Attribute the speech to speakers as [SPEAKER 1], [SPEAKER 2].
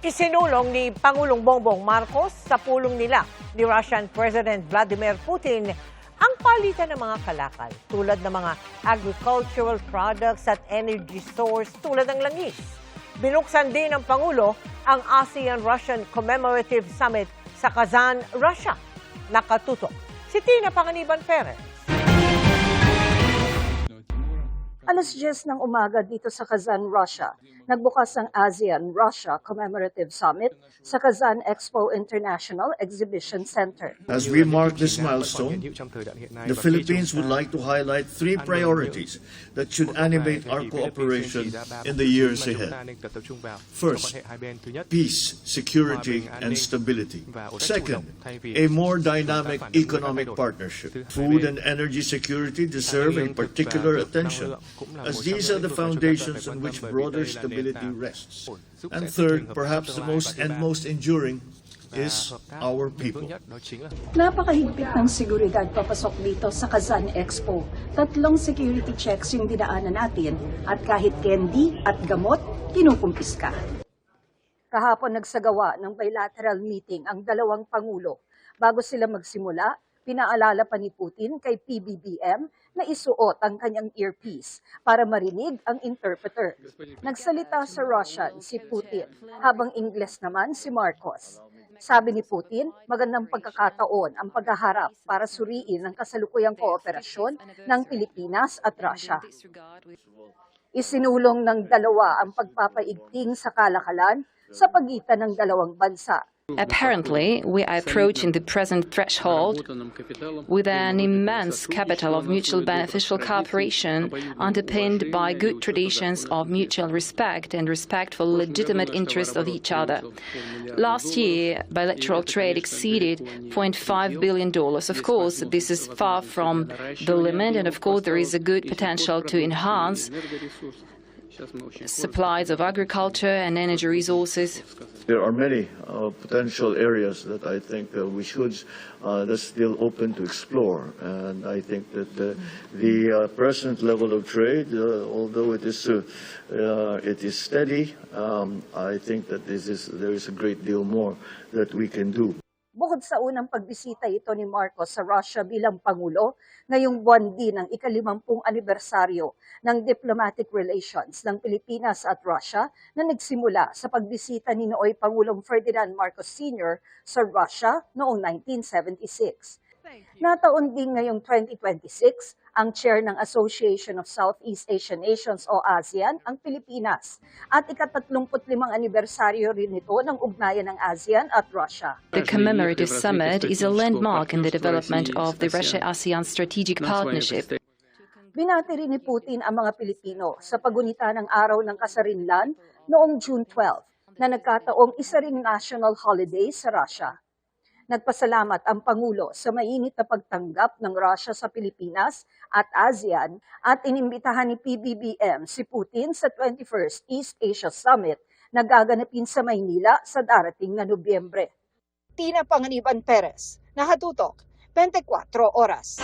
[SPEAKER 1] Isinulong ni Pangulong Bongbong Marcos sa pulong nila ni Russian President Vladimir Putin ang palitan ng mga kalakal tulad ng mga agricultural products at energy source tulad ng langis. Binuksan din ng Pangulo ang ASEAN-Russian Commemorative Summit sa Kazan, Russia. Nakatutok si Tina Panganiban Perez.
[SPEAKER 2] Alas 10 ng umaga dito sa Kazan, Russia, nagbukas ang ASEAN-Russia Commemorative Summit sa Kazan Expo International Exhibition Center.
[SPEAKER 3] As we mark this milestone, the Philippines would like to highlight three priorities that should animate our cooperation in the years ahead. First, peace, security, and stability. Second, a more dynamic economic partnership. Food and energy security deserve a particular attention, as these are the foundations on which broader stability rests. And third, perhaps the most enduring, is our people.
[SPEAKER 2] Napakahigpit ng seguridad papasok dito sa Kazan Expo. 3 security checks yung dinaanan natin at kahit candy at gamot, kinukumpiska. Kahapon nagsagawa ng bilateral meeting ang dalawang pangulo. Bago sila magsimula, pinaalala pa ni Putin kay PBBM na isuot ang kanyang earpiece para marinig ang interpreter. Nagsalita sa Russian si Putin, habang Ingles naman si Marcos. Sabi ni Putin, magandang pagkakataon ang paghaharap para suriin ang kasalukuyang kooperasyon ng Pilipinas at Russia. Isinulong ng dalawa ang pagpapaigting sa kalakalan sa pagitan ng dalawang bansa.
[SPEAKER 4] Apparently, we are approaching the present threshold with an immense capital of mutual beneficial cooperation underpinned by good traditions of mutual respect and respect for legitimate interests of each other. Last year, bilateral trade exceeded $0.5 billion. Of course, this is far from the limit, and of course, there is a good potential to enhance supplies of agriculture and energy resources.
[SPEAKER 3] There are many potential areas that I think we should that's still open to explore, and I think that the present level of trade, although it is steady, I think that there is a great deal more that we can do.
[SPEAKER 2] Bukod sa unang pagbisita ito ni Marcos sa Russia bilang Pangulo, ngayong buwan din ang ika-50 anibersaryo ng diplomatic relations ng Pilipinas at Russia na nagsimula sa pagbisita ni nooy Pangulong Ferdinand Marcos Sr. sa Russia noong 1976. Nataon din ngayong 2026, ang chair ng Association of Southeast Asian Nations o ASEAN, ang Pilipinas. At ika-35 anibersaryo rin ito ng ugnayan ng ASEAN at Russia.
[SPEAKER 4] The commemorative summit is a landmark in the development of the Russia-ASEAN strategic partnership.
[SPEAKER 2] Binati rin ni Putin ang mga Pilipino sa pagunita ng Araw ng Kasarinlan noong June 12 na nagkataong isa ring national holiday sa Russia. Nagpasalamat ang Pangulo sa mainit na pagtanggap ng Russia sa Pilipinas at ASEAN at inimbitahan ni PBBM si Putin sa 21st East Asia Summit na gaganapin sa Maynila sa darating na Nobyembre. Tina Panganiban Perez, Nakatutok, 24 Oras.